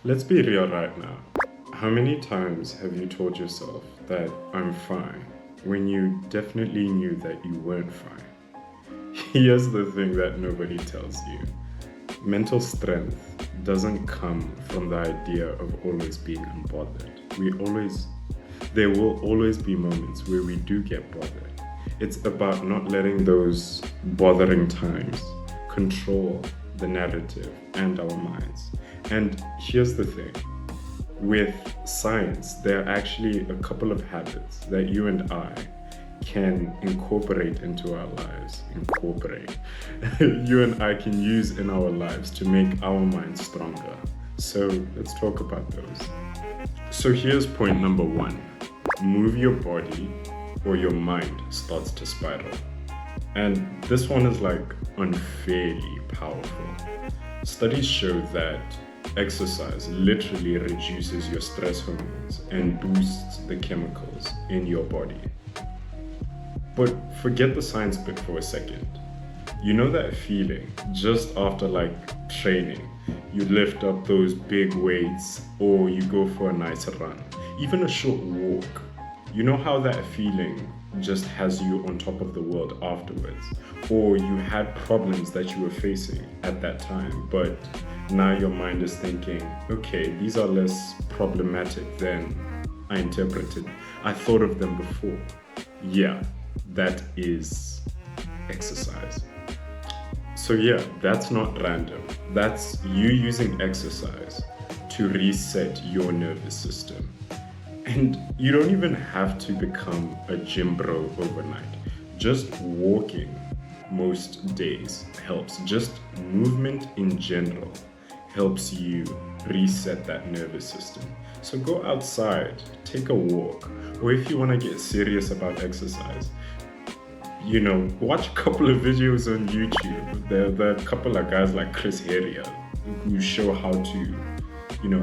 Let's be real right now. How many times have you told yourself that I'm fine when you definitely knew that you weren't fine? Here's the thing that nobody tells you. Mental strength doesn't come from the idea of always being unbothered. There will always be moments where we do get bothered. It's about not letting those bothering times control the narrative and our minds. And here's the thing, with science, there are actually a couple of habits that you and I can incorporate into our lives. You and I can use in our lives to make our minds stronger. So let's talk about those. So here's point number one. Move your body or your mind starts to spiral. And this one is like unfairly powerful. Studies show that exercise literally reduces your stress hormones and boosts the chemicals in your body. But forget the science bit for a second. You know that feeling just after training, you lift up those big weights or you go for a nice run, even a short walk. You know how that feeling just has you on top of the world afterwards, or you had problems that you were facing at that time, but now your mind is thinking, okay, these are less problematic than I interpreted. I thought of them before. Yeah, that is exercise. So yeah, that's not random. That's you using exercise to reset your nervous system. And you don't even have to become a gym bro overnight. Just walking most days helps. Just movement in general helps you reset that nervous system. So go outside, take a walk, or if you want to get serious about exercise, watch a couple of videos on YouTube. There are a couple of guys like Chris Heria who show how to,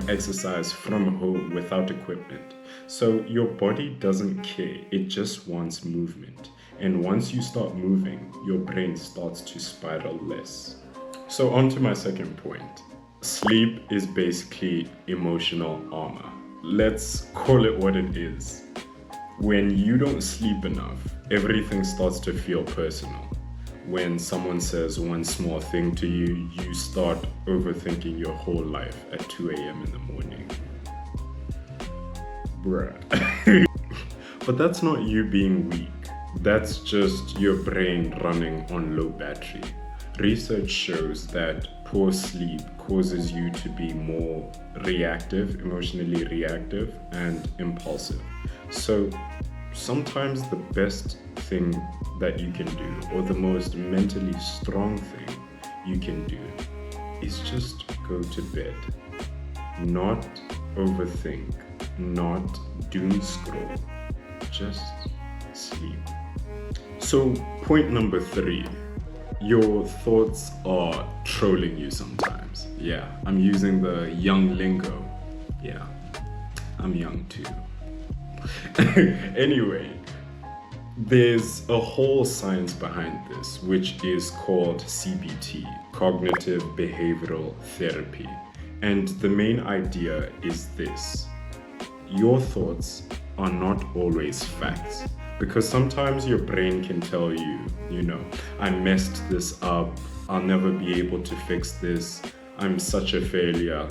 exercise from home without equipment. So your body doesn't care, it just wants movement. And once you start moving, your brain starts to spiral less. So on to my second point. Sleep is basically emotional armor. Let's call it what it is. When you don't sleep enough, everything starts to feel personal. When someone says one small thing to you, you start overthinking your whole life at 2 a.m. in the morning. Bruh. But that's not you being weak. That's just your brain running on low battery. Research shows that poor sleep causes you to be more reactive, emotionally reactive, and impulsive. So sometimes the best thing that you can do, or the most mentally strong thing you can do, is just go to bed. Not overthink, not doom scroll, just sleep. So point number 3, your thoughts are trolling you sometimes. Yeah, I'm using the young lingo. Yeah, I'm young too. Anyway, there's a whole science behind this, which is called CBT, cognitive behavioral therapy. And the main idea is this: your thoughts are not always facts. Because sometimes your brain can tell you, I messed this up, I'll never be able to fix this, I'm such a failure.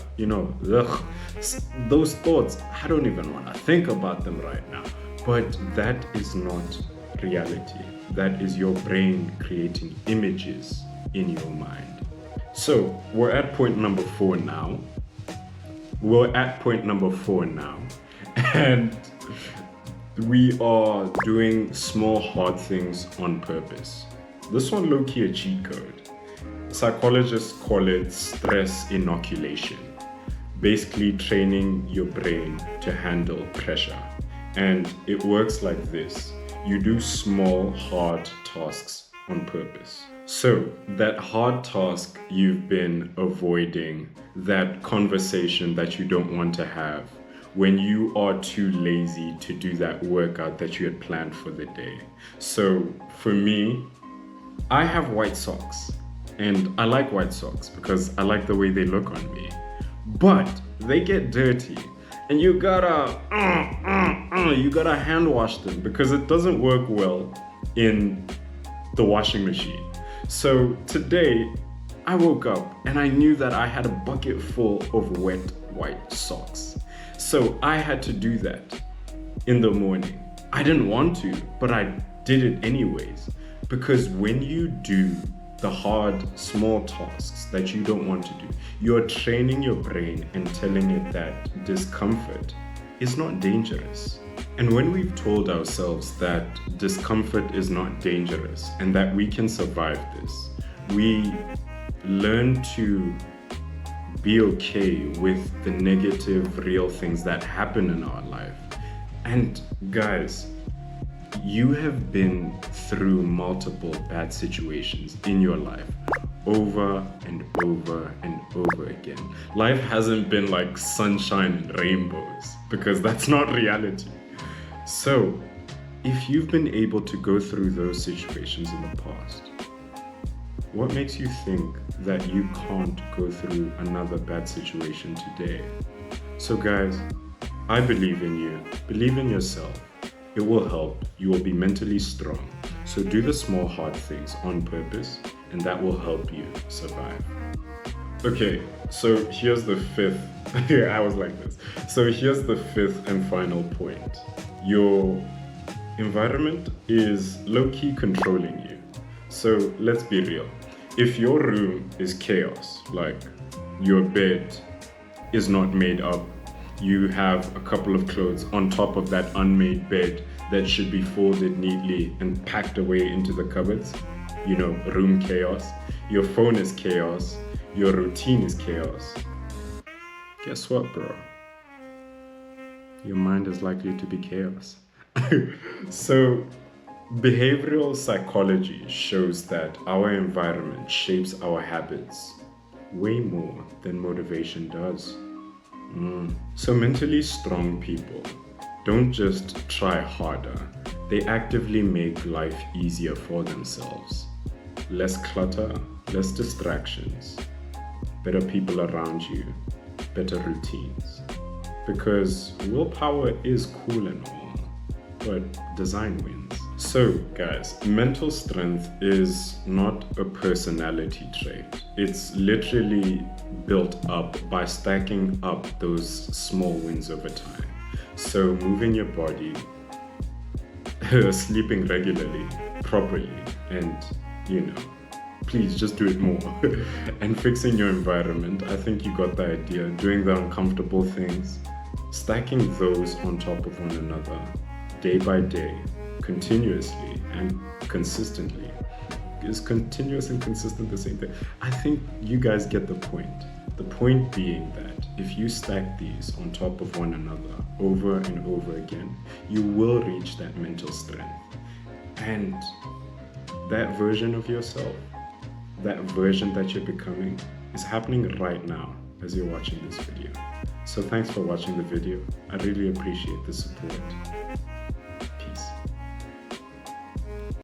Those thoughts, I don't even want to think about them right now. But that is not reality. That is your brain creating images in your mind. So we're at point number 4 now. And we are doing small hard things on purpose. This one low-key a cheat code. Psychologists call it stress inoculation. Basically training your brain to handle pressure. And it works like this. You do small, hard tasks on purpose. So that hard task you've been avoiding, that conversation that you don't want to have, when you are too lazy to do that workout that you had planned for the day. So for me, I have white socks, and I like white socks because I like the way they look on me. But they get dirty. And you gotta hand wash them because it doesn't work well in the washing machine. So today, I woke up and I knew that I had a bucket full of wet white socks. So I had to do that in the morning. I didn't want to, but I did it anyways. Because when you do the hard, small tasks that you don't want to do, you're training your brain and telling it that discomfort is not dangerous. And when we've told ourselves that discomfort is not dangerous and that we can survive this, we learn to be okay with the negative, real things that happen in our life. And guys, you have been through multiple bad situations in your life over and over and over again. Life hasn't been like sunshine and rainbows because that's not reality. So, if you've been able to go through those situations in the past, what makes you think that you can't go through another bad situation today? So guys, I believe in you. Believe in yourself. It will help. You will be mentally strong. So do the small hard things on purpose, and that will help you survive. Okay, so here's the fifth. I was like this. So here's the fifth and final point. Your environment is low-key controlling you. So let's be real. If your room is chaos, like your bed is not made up, you have a couple of clothes on top of that unmade bed that should be folded neatly and packed away into the cupboards, room chaos. Your phone is chaos. Your routine is chaos. Guess what, bro? Your mind is likely to be chaos. So, behavioral psychology shows that our environment shapes our habits way more than motivation does. So mentally strong people don't just try harder, they actively make life easier for themselves. Less clutter, less distractions, better people around you, better routines. Because willpower is cool and all, but design wins. So guys, mental strength is not a personality trait. It's literally built up by stacking up those small wins over time. So moving your body, sleeping regularly, properly, and please just do it more. And fixing your environment, I think you got the idea. Doing the uncomfortable things, stacking those on top of one another, day by day, continuously and consistently. Is continuous and consistent the same thing? I think you guys get the point. The point being that if you stack these on top of one another over and over again, you will reach that mental strength. And that version of yourself, that version that you're becoming, is happening right now as you're watching this video. So thanks for watching the video. I really appreciate the support.